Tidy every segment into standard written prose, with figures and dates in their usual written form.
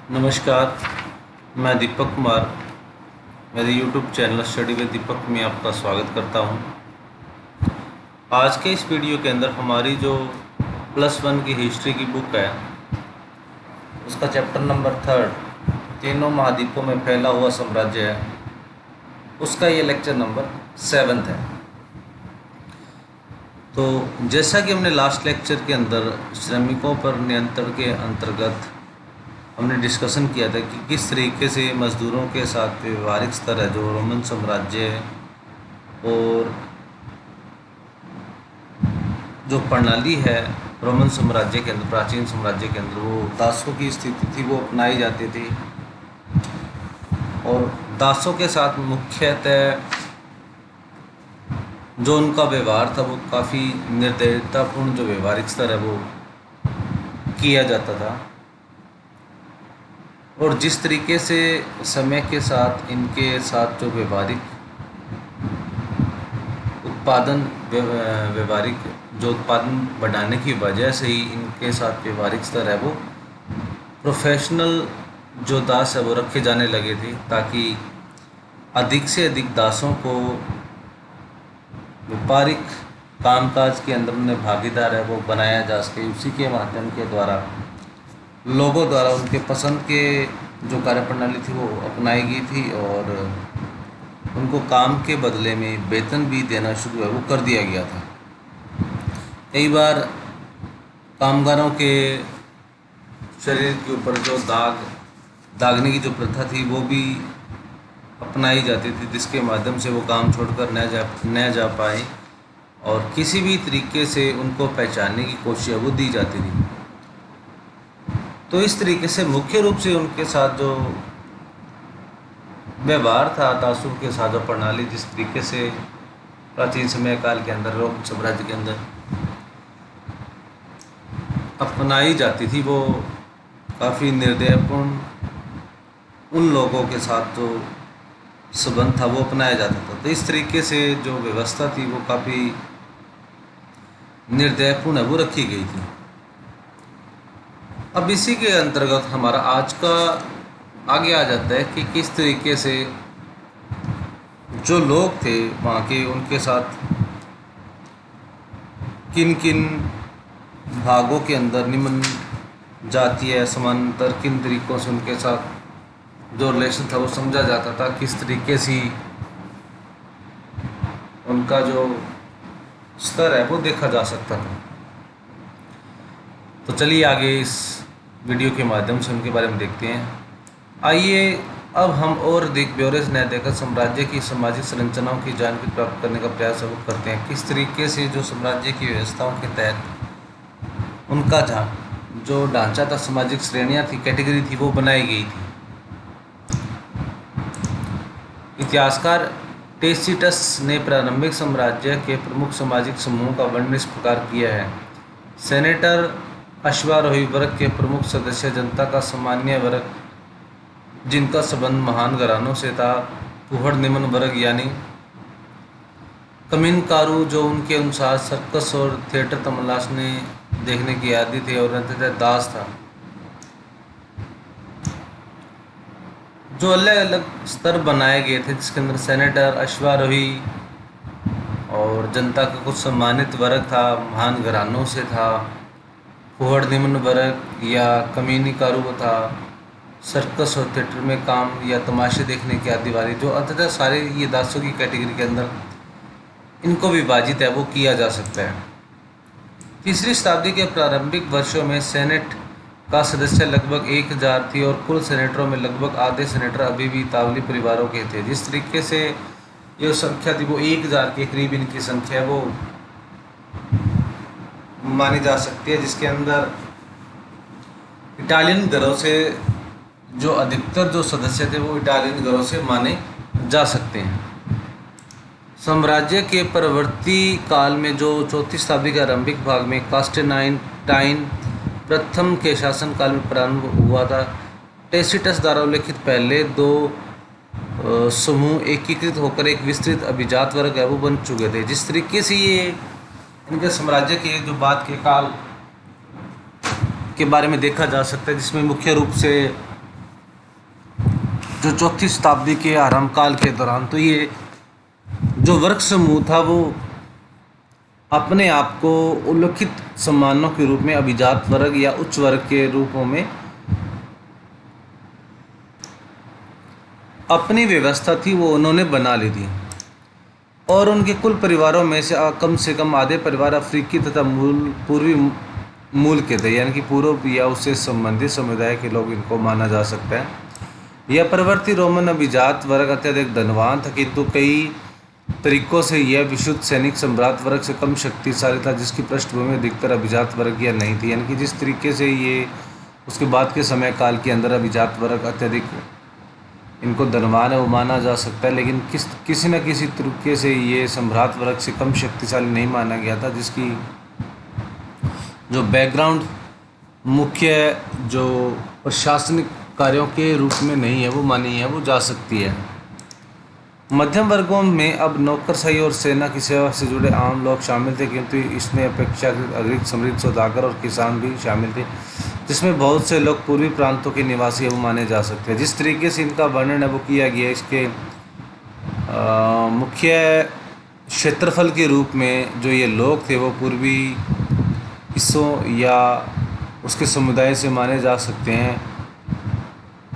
नमस्कार। मैं दीपक कुमार मेरे YouTube चैनल स्टडी विद दीपक में आपका स्वागत करता हूं। आज के इस वीडियो के अंदर हमारी जो +1 की हिस्ट्री की बुक है उसका चैप्टर नंबर 3 तीनों महाद्वीपों में फैला हुआ साम्राज्य है, उसका ये लेक्चर नंबर 7 है। तो जैसा कि हमने लास्ट लेक्चर के अंदर श्रमिकों पर नियंत्रण के अंतर्गत हमने डिस्कशन किया था कि किस तरीके से मज़दूरों के साथ व्यवहारिक स्तर है जो रोमन साम्राज्य और जो प्रणाली है रोमन साम्राज्य के अंदर, प्राचीन साम्राज्य के अंदर वो दासों की स्थिति थी वो अपनाई जाती थी। और दासों के साथ मुख्यतः जो उनका व्यवहार था वो काफ़ी निर्दयतापूर्ण जो व्यवहारिक स्तर है वो किया जाता था। और जिस तरीके से समय के साथ इनके साथ जो व्यवहारिक उत्पादन बढ़ाने की वजह से ही इनके साथ व्यवहारिक स्तर है वो प्रोफेशनल जो दास है वो रखे जाने लगे थे, ताकि अधिक से अधिक दासों को व्यापारिक कामकाज के अंदर उन्हें भागीदार है वो बनाया जा सके। उसी के माध्यम के द्वारा लोगों द्वारा उनके पसंद के जो कार्यप्रणाली थी वो अपनाई गई थी और उनको काम के बदले में वेतन भी देना शुरू है वो कर दिया गया था। कई बार कामगारों के शरीर के ऊपर जो दागने की जो प्रथा थी वो भी अपनाई जाती थी, जिसके माध्यम से वो काम छोड़कर न जा पाए और किसी भी तरीके से उनको पहचानने की कोशिश वो दी जाती थी। तो इस तरीके से मुख्य रूप से उनके साथ जो व्यवहार था दासों के साथ जो प्रणाली जिस तरीके से प्राचीन समय काल के अंदर रोमन साम्राज्य के अंदर अपनाई जाती थी वो काफ़ी निर्दयपूर्ण उन लोगों के साथ जो संबंध था वो अपनाया जाता था। तो इस तरीके से जो व्यवस्था थी वो काफ़ी निर्दयपूर्ण वो रखी गई थी। अब इसी के अंतर्गत हमारा आज का आगे आ जाता है कि किस तरीके से जो लोग थे वहाँ के उनके साथ किन किन भागों के अंदर निम्न जातीय समानांतर किन तरीक़ों से उनके साथ जो रिलेशन था वो समझा जाता था, किस तरीके से उनका जो स्तर है वो देखा जा सकता था। तो चलिए आगे इस वीडियो के माध्यम से उनके बारे में देखते हैं। आइए अब हम और ब्यौरे से न देखकर साम्राज्य की सामाजिक संरचनाओं की जानकारी प्राप्त करने का प्रयास अब करते हैं। किस तरीके से जो साम्राज्य की व्यवस्थाओं के तहत उनका जो ढांचा था, सामाजिक श्रेणियां थी, कैटेगरी थी वो बनाई गई थी। इतिहासकार टेसिटस ने प्रारंभिक साम्राज्य के प्रमुख सामाजिक समूहों का वर्णन इस प्रकार किया है। सेनेटर अश्वारोही वर्ग के प्रमुख सदस्य जनता का सामान्य वर्ग जिनका संबंध महान घरानों से था, फूहड़ निम्न वर्ग यानी कमीनकारू जो उनके अनुसार सर्कस और थिएटर तमाशने देखने की आदि थे, और अंततः दास था। जो अलग अलग स्तर बनाए गए थे जिसके अंदर सेनेटर अश्वारोही और जनता का कुछ सम्मानित वर्ग था, महान घरानों से था, फूहड़ निम्न वर्ग या कमीनकारू था, सर्कस और थिएटर में काम या तमाशे देखने की आदि वाली जो अंततः सारे ये दासों की कैटेगरी के अंदर इनको विभाजित है वो किया जा सकता है। तीसरी शताब्दी के प्रारंभिक वर्षों में सेनेट का सदस्य लगभग 1000 थी और कुल सेनेटरों में लगभग आधे सेनेटर अभी भी तावली परिवारों के थे। जिस तरीके से ये संख्या थी वो 1000 के करीब इनकी संख्या वो मानी जा सकती है, जिसके अंदर इटालियन घरों से जो अधिकतर जो सदस्य थे वो इटालियन घरों से माने जा सकते हैं। साम्राज्य के परवर्ती काल में जो चौथी शताब्दी के आरंभिक भाग में कांस्टेंटाइन प्रथम के शासनकाल में प्रारंभ हुआ था। टेसिटस द्वारा उल्लेखित पहले दो समूह एकीकृत होकर एक विस्तृत अभिजात वर्ग है वो बन चुके थे। जिस तरीके से ये इनके साम्राज्य के जो बाद के काल के बारे में देखा जा सकता है, जिसमें मुख्य रूप से जो चौथी शताब्दी के आरंभ काल के दौरान, तो ये जो वर्ग समूह था वो अपने आप को उल्लिखित सम्मानों के रूप में अभिजात वर्ग या उच्च वर्ग के रूपों में अपनी व्यवस्था थी वो उन्होंने बना ली थी। और उनके कुल परिवारों में से कम आधे परिवार अफ्रीकी तथा पूर्वी मूल के थे, यानी कि पूर्व या उससे संबंधित समुदाय के लोग इनको माना जा सकता है। यह परवर्ती रोमन अभिजात वर्ग अत्यधिक धनवान था, किंतु कई तरीकों से यह विशुद्ध सैनिक सम्राट वर्ग से कम शक्तिशाली था, जिसकी पृष्ठभूमि अधिकतर अभिजात वर्ग या नहीं थी। यानी कि जिस तरीके से ये उसके बाद के समय काल के अंदर अभिजात वर्ग अत्यधिक इनको धनवान है वो माना जा सकता है, लेकिन किसी न किसी तरीके से ये सम्राट वर्ग से कम शक्तिशाली नहीं माना गया था, जिसकी जो बैकग्राउंड मुख्य जो प्रशासनिक कार्यों के रूप में नहीं है वो मानी है वो जा सकती है। मध्यम वर्गों में अब नौकरशाही और सेना की सेवा से जुड़े आम लोग शामिल थे, किंतु इसमें अपेक्षाकृत अधिक समृद्ध सौदागर और किसान भी शामिल थे, जिसमें बहुत से लोग पूर्वी प्रांतों के निवासी वो माने जा सकते हैं। जिस तरीके से इनका वर्णन है वो किया गया, इसके मुख्य क्षेत्रफल के रूप में जो ये लोग थे वो पूर्वी हिस्सों या उसके समुदाय से माने जा सकते हैं,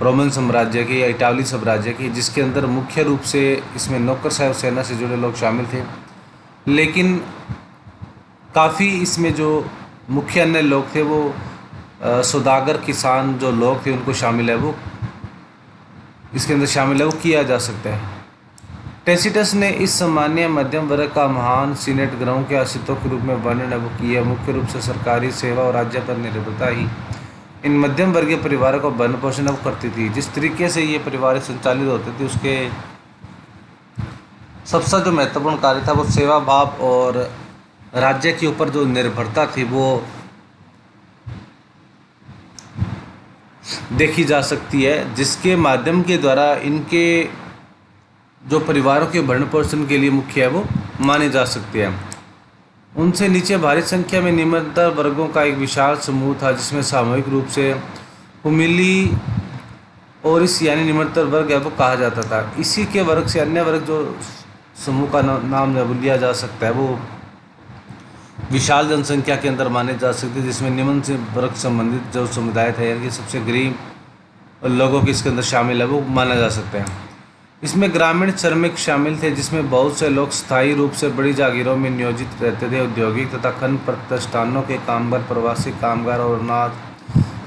रोमन साम्राज्य के या इटाली साम्राज्य के, जिसके अंदर मुख्य रूप से इसमें नौकरशाही और सेना से जुड़े लोग शामिल थे। लेकिन काफ़ी इसमें जो मुख्य अन्य लोग थे वो सौदागर किसान जो लोग थे उनको शामिल है वो इसके अंदर शामिल है वो किया जा सकता है। टेसिटस ने इस सामान्य मध्यम वर्ग का महान सीनेट ग्रहों के अस्तित्व के रूप में वर्णन है वो किया। मुख्य रूप से सरकारी सेवा और राज्य पर निर्भरता ही इन मध्यम वर्गीय परिवारों का भरण पोषण अब करती थी। जिस तरीके से ये परिवार संचालित होते थे उसके सबसे जो महत्वपूर्ण कार्य था वो सेवा भाव और राज्य के ऊपर जो निर्भरता थी वो देखी जा सकती है, जिसके माध्यम के द्वारा इनके जो परिवारों के भरण पोषण के लिए मुख्य है वो माने जा सकते हैं। उनसे नीचे भारी संख्या में निम्नतर वर्गों का एक विशाल समूह था, जिसमें सामूहिक रूप से हुमिली और इस यानी निम्नतर वर्ग है वो कहा जाता था। इसी के वर्ग से अन्य वर्ग जो समूह का नाम लिया जा सकता है वो विशाल जनसंख्या के अंदर माने जा सकते हैं, जिसमें निम्न से वर्ग संबंधित जो समुदाय थे यानी कि सबसे गरीब लोगों के इसके अंदर शामिल है वो माना जा सकता है। इसमें ग्रामीण श्रमिक शामिल थे, जिसमें बहुत से लोग स्थायी रूप से बड़ी जागीरों में नियोजित रहते थे। औद्योगिक तथा खनन प्रतिष्ठानों के कामगार, प्रवासी कामगार और अनाज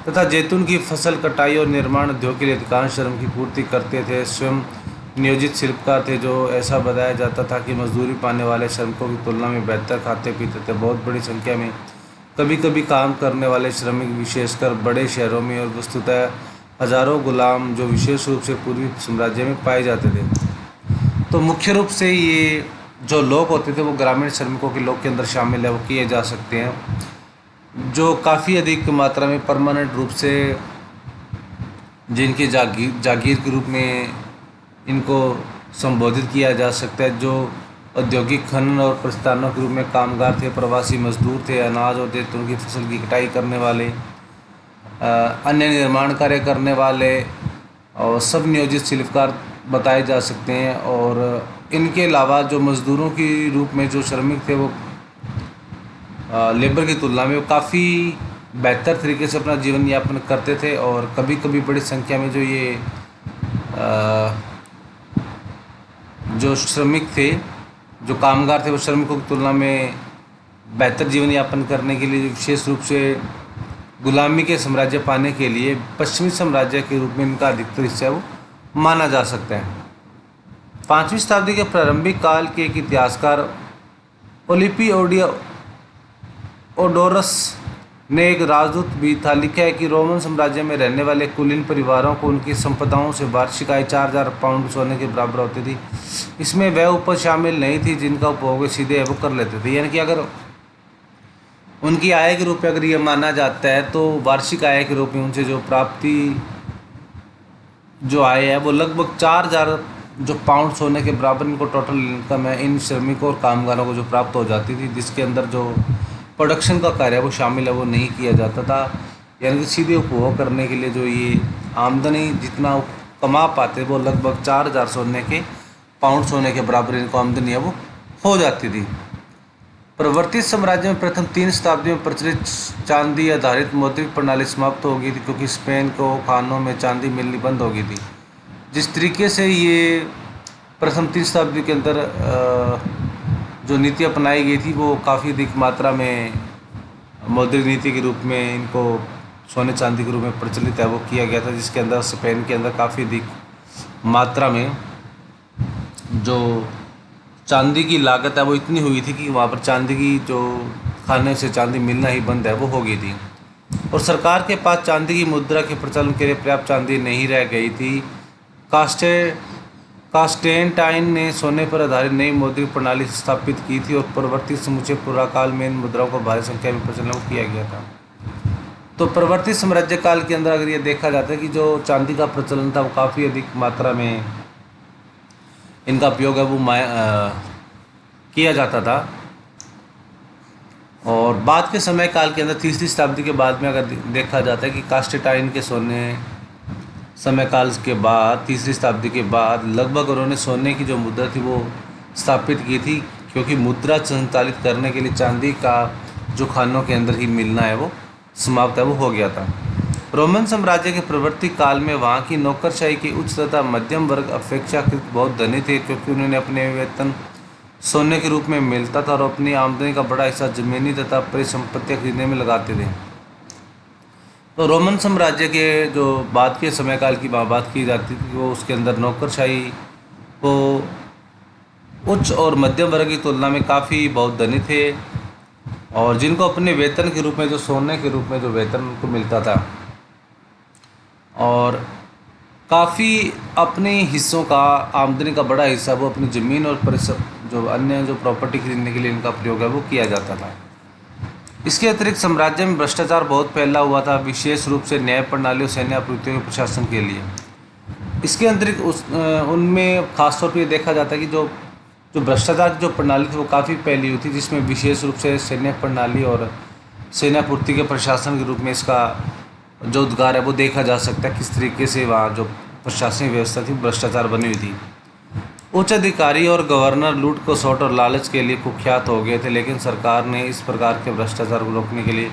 तथा जैतून की फसल कटाई और निर्माण उद्योग के लिए अधिकांश श्रम की पूर्ति करते थे। स्वयं नियोजित शिल्पकार थे, जो ऐसा बताया जाता था कि मजदूरी पाने वाले श्रमिकों की तुलना में बेहतर खाते पीते थे। बहुत बड़ी संख्या में कभी कभी काम करने वाले श्रमिक विशेषकर बड़े शहरों में और वस्तुतः हजारों गुलाम जो विशेष रूप से पूर्वी साम्राज्य में पाए जाते थे। तो मुख्य रूप से ये जो लोग होते थे वो ग्रामीण श्रमिकों के लोग के अंदर शामिल है वो किए जा सकते हैं, जो काफ़ी अधिक मात्रा में परमानेंट रूप से जिनके जागीर के रूप में इनको संबोधित किया जा सकता है, जो औद्योगिक खनन और प्रस्थानों के रूप में कामगार थे, प्रवासी मजदूर थे, अनाज और जैतून की फसल की कटाई करने वाले, अन्य निर्माण कार्य करने वाले और सब नियोजित शिल्पकार बताए जा सकते हैं। और इनके अलावा जो मज़दूरों के रूप में जो श्रमिक थे वो लेबर की तुलना में वो काफ़ी बेहतर तरीके से अपना जीवन यापन करते थे। और कभी कभी बड़ी संख्या में जो ये जो श्रमिक थे, जो कामगार थे, वो श्रमिकों की तुलना में बेहतर जीवन यापन करने के लिए विशेष रूप से गुलामी के साम्राज्य पाने के लिए पश्चिमी साम्राज्य के रूप में इनका अधिकतर हिस्सा वो माना जा सकता है। 5वीं शताब्दी के प्रारंभिक काल के एक इतिहासकार ओलिपी ओडोरस ने एक राजदूत भी था लिखा है कि रोमन साम्राज्य में रहने वाले कुलीन परिवारों को उनकी संपदाओं से वार्षिक आय 4000 पाउंड सोने के बराबर होती थी। इसमें वह उपज शामिल नहीं थी जिनका उपभोग सीधे वो कर लेते थे। यानी कि अगर उनकी आय के रूप में अगर ये माना जाता है तो वार्षिक आय के रूप में उनसे जो प्राप्ति जो आय है वो लगभग 4000 जो पाउंड सोने के बराबर इनको टोटल इनकम है इन श्रमिकों और कामगारों को जो प्राप्त हो जाती थी, जिसके अंदर जो प्रोडक्शन का कार्य है वो शामिल है वो नहीं किया जाता था। यानी कि सीधे उपभोग करने के लिए जो ये आमदनी जितना कमा पाते वो लगभग 4,000 सोने के पाउंड सोने के बराबर इनको आमदनी है वो हो जाती थी। प्रवर्ती साम्राज्य में प्रथम 3 शताब्दियों में प्रचलित चांदी आधारित मौद्रिक प्रणाली समाप्त हो गई थी, क्योंकि स्पेन को खानों में चांदी मिलनी बंद हो गई थी। जिस तरीके से ये प्रथम 3 शताब्दी के अंदर जो नीति अपनाई गई थी वो काफ़ी अधिक मात्रा में मौद्रिक नीति के रूप में इनको सोने चांदी के रूप में प्रचलित है वो किया गया था, जिसके अंदर स्पेन के अंदर काफ़ी अधिक मात्रा में जो चांदी की लागत है वो इतनी हुई थी कि वहाँ पर चांदी की जो खाने से चांदी मिलना ही बंद है वो हो गई थी, और सरकार के पास चांदी की मुद्रा के प्रचलन के लिए पर्याप्त चांदी नहीं रह गई थी। कास्टेंटाइन ने सोने पर आधारित नई मौद्रिक प्रणाली स्थापित की थी, और परवर्ती समूचे पुराकाल में इन मुद्राओं को भारी संख्या में प्रचलन किया गया था। तो परवर्ती साम्राज्य काल के अंदर अगर ये देखा जाता है कि जो चांदी का प्रचलन था वो काफ़ी अधिक मात्रा में इनका उपयोग है वो किया जाता था। और बाद के समय काल के अंदर तीसरी शताब्दी के बाद में अगर देखा जाता है कि कास्टेंटाइन के सोने समय काल के बाद तीसरी शताब्दी के बाद लगभग उन्होंने सोने की जो मुद्रा थी वो स्थापित की थी, क्योंकि मुद्रा संचालित करने के लिए चांदी का जो खानों के अंदर ही मिलना है वो समाप्त है वो हो गया था। रोमन साम्राज्य के प्रवर्ती काल में वहाँ की नौकरशाही के उच्च तथा मध्यम वर्ग अपेक्षाकृत बहुत धनी थे, क्योंकि उन्होंने अपने वेतन सोने के रूप में मिलता था और अपनी आमदनी का बड़ा हिस्सा जमीनी तथा परिसंपत्तियाँ खरीदने में लगाते थे। तो रोमन साम्राज्य के जो बाद के समय काल की बात की जाती थी वो उसके अंदर नौकरशाही को उच्च और मध्यम वर्ग की तुलना में काफ़ी बहुत धनी थे, और जिनको अपने वेतन के रूप में जो सोने के रूप में जो वेतन उनको मिलता था, और काफ़ी अपने हिस्सों का आमदनी का बड़ा हिस्सा वो अपनी ज़मीन और जो अन्य जो प्रॉपर्टी खरीदने के लिए इनका प्रयोग है वो किया जाता था। इसके अतिरिक्त साम्राज्य में भ्रष्टाचार बहुत फैला हुआ था, विशेष रूप से न्याय प्रणाली और सैन्य आपूर्तियों के प्रशासन के लिए। इसके अतिरिक्त उनमें खासतौर पर देखा जाता है कि जो भ्रष्टाचार की जो प्रणाली थी वो काफ़ी फैली हुई थी, जिसमें विशेष रूप से सैन्य प्रणाली और सेनापूर्ति के प्रशासन के रूप में इसका जो उद्गार है वो देखा जा सकता है, किस तरीके से वहाँ जो प्रशासनिक व्यवस्था थी भ्रष्टाचार बनी हुई थी। उच्च अधिकारी और गवर्नर लूट को सौट और लालच के लिए कुख्यात हो गए थे, लेकिन सरकार ने इस प्रकार के भ्रष्टाचार को रोकने के लिए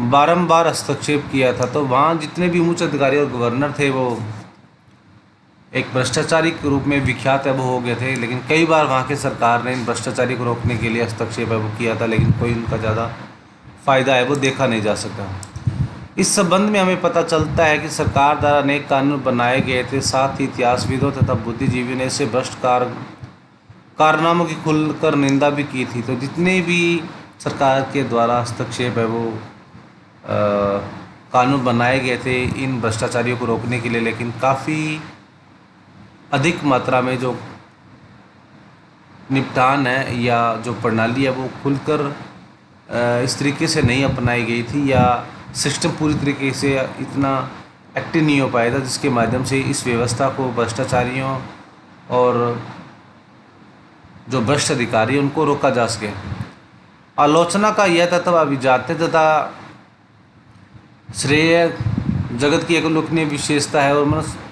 बारंबार हस्तक्षेप किया था। तो वहाँ जितने भी उच्च अधिकारी और गवर्नर थे वो एक भ्रष्टाचारी के रूप में विख्यात है वो हो गए थे, लेकिन कई बार वहाँ के सरकार ने इन भ्रष्टाचारी को रोकने के लिए हस्तक्षेप है वो किया था, लेकिन कोई उनका ज़्यादा फ़ायदा है वो देखा नहीं जा सका। इस संबंध में हमें पता चलता है कि सरकार द्वारा अनेक कानून बनाए गए थे, साथ ही इतिहासविदों तथा बुद्धिजीवियों ने ऐसे भ्रष्ट कारनामों की खुलकर निंदा भी की थी। तो जितने भी सरकार के द्वारा हस्तक्षेप है वो कानून बनाए गए थे इन भ्रष्टाचारियों को रोकने के लिए, लेकिन काफ़ी अधिक मात्रा में जो निपटान है या जो प्रणाली है वो खुलकर इस तरीके से नहीं अपनाई गई थी, या सिस्टम पूरी तरीके से इतना एक्टिव नहीं हो पाया था जिसके माध्यम से इस व्यवस्था को भ्रष्टाचारियों और जो भ्रष्ट अधिकारी उनको रोका जा सके। आलोचना का यह तत्व अभिजात्य तथा श्रेय जगत की एक उल्लेखनीय विशेषता है, और मनुष्य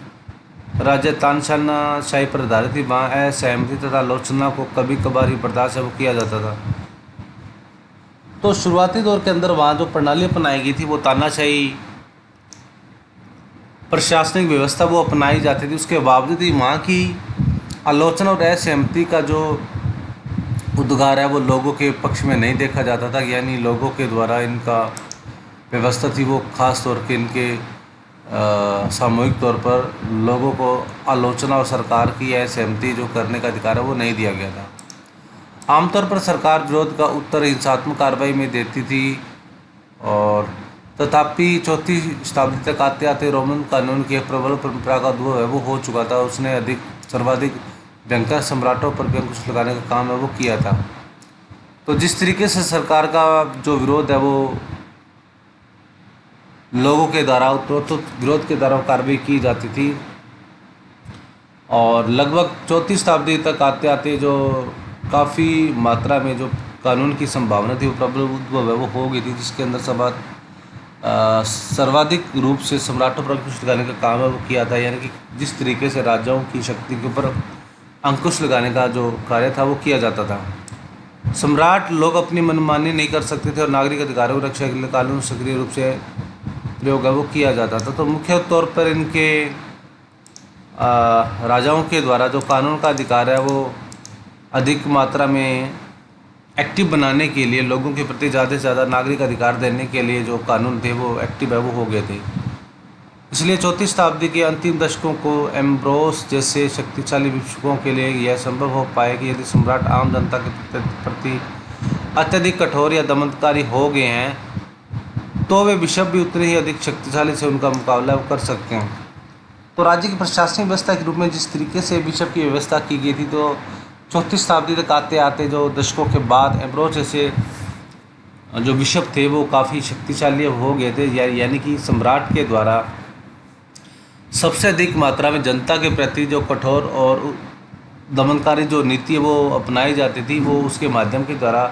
राज्य तानशाही पर आधारित थी। वहाँ असहमति तथा आलोचना को कभी कभार ही बर्दाश्त वो किया जाता था। तो शुरुआती दौर के अंदर वहाँ जो प्रणाली अपनाई गई थी वो तानाशाही प्रशासनिक व्यवस्था वो अपनाई जाती थी, उसके बावजूद ही वहाँ की आलोचना और असहमति का जो उद्गार है वो लोगों के पक्ष में नहीं देखा जाता था, यानी लोगों के द्वारा इनका व्यवस्था थी वो खास तौर के इनके सामूहिक तौर पर लोगों को आलोचना और सरकार की असहमति जो करने का अधिकार है वो नहीं दिया गया था। आमतौर पर सरकार विरोध का उत्तर हिंसात्मक कार्रवाई में देती थी, और तथापि चौथी शताब्दी तक आते आते रोमन कानून की प्रबल परंपरा का उद्भव है वो हो चुका था। उसने सर्वाधिक भयंकर सम्राटों पर भी अंकुश लगाने का काम है वो किया था। तो जिस तरीके से सरकार का जो विरोध है वो लोगों के द्वारा विरोध के द्वारा कार्रवाई की जाती थी, और लगभग चौथी शताब्दी तक आते आते जो काफ़ी मात्रा में जो कानून की संभावना थी वो प्रबल उद्भव है वो हो गई थी, जिसके अंदर सर्वाधिक रूप से सम्राटों पर अंकुश लगाने का काम है वो किया था, यानी कि जिस तरीके से राजाओं की शक्ति के ऊपर अंकुश लगाने का जो कार्य था वो किया जाता था। सम्राट लोग अपनी मनमानी नहीं कर सकते थे और नागरिक अधिकारों की रक्षा के लिए कानून सक्रिय रूप से प्रयोग है वो किया जाता था। तो मुख्य तौर पर इनके राजाओं के द्वारा जो कानून का अधिकार है वो अधिक मात्रा में एक्टिव बनाने के लिए, लोगों के प्रति ज़्यादा से ज़्यादा नागरिक अधिकार देने के लिए जो कानून थे वो एक्टिव है वो हो गए थे। इसलिए 4वीं शताब्दी के अंतिम दशकों को एम्ब्रोस जैसे शक्तिशाली विश्वकों के लिए यह संभव हो पाया कि यदि सम्राट आम जनता के प्रति अत्यधिक कठोर या दमनकारी हो गए हैं तो वे बिशप भी उतने ही अधिक शक्तिशाली से उनका मुकाबला कर सकते हैं। तो राज्य की प्रशासनिक व्यवस्था के रूप में जिस तरीके से बिशप की व्यवस्था की गई थी, तो 4वीं शताब्दी तक आते आते जो दशकों के बाद एम्ब्रोस जैसे जो बिशप थे वो काफ़ी शक्तिशाली हो गए थे, यानी कि सम्राट के द्वारा सबसे अधिक मात्रा में जनता के प्रति जो कठोर और दमनकारी जो नीति है वो अपनाई जाती थी, वो उसके माध्यम के द्वारा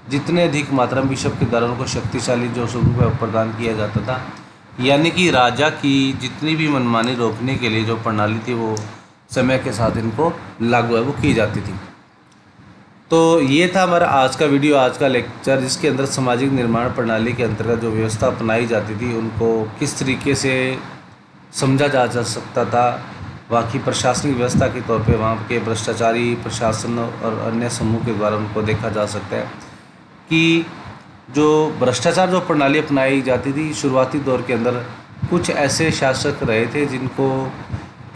जितने अधिक मात्रा में बिशप के द्वारा उनको शक्तिशाली जो स्वरूप प्रदान किया जाता था, यानी कि राजा की जितनी भी मनमानी रोकने के लिए जो प्रणाली थी वो समय के साथ इनको लागू है वो की जाती थी। तो ये था हमारा आज का वीडियो, आज का लेक्चर, जिसके अंदर सामाजिक निर्माण प्रणाली के अंतर्गत जो व्यवस्था अपनाई जाती थी उनको किस तरीके से समझा जा सकता था। बाकी प्रशासनिक व्यवस्था के तौर पे वहाँ के भ्रष्टाचारी प्रशासन और अन्य समूह के द्वारा उनको देखा जा सकता है कि जो भ्रष्टाचार जो प्रणाली अपनाई जाती थी शुरुआती दौर के अंदर, कुछ ऐसे शासक रहे थे जिनको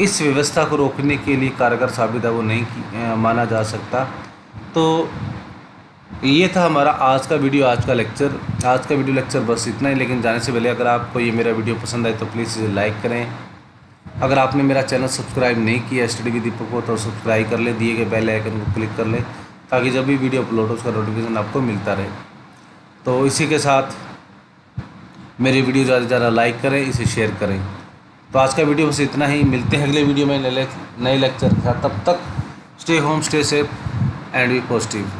इस व्यवस्था को रोकने के लिए कारगर साबित है वो नहीं माना जा सकता। तो ये था हमारा आज का वीडियो, आज का वीडियो लेक्चर बस इतना ही। लेकिन जाने से पहले अगर आपको ये मेरा वीडियो पसंद आए तो प्लीज़ इसे लाइक करें। अगर आपने मेरा चैनल सब्सक्राइब नहीं किया स्टडी विद दीपक को तो सब्सक्राइब कर ले, दिए गए बेल आइकन को क्लिक कर ले ताकि जब भी वीडियो अपलोड हो उसका नोटिफिकेशन आपको मिलता रहे। तो इसी के साथ मेरी वीडियो ज़्यादा से ज़्यादा लाइक करें, इसे शेयर करें। तो आज का वीडियो बस इतना ही, मिलते हैं अगले वीडियो में नए लेक्चर के साथ। तब तक stay home, stay safe and be positive.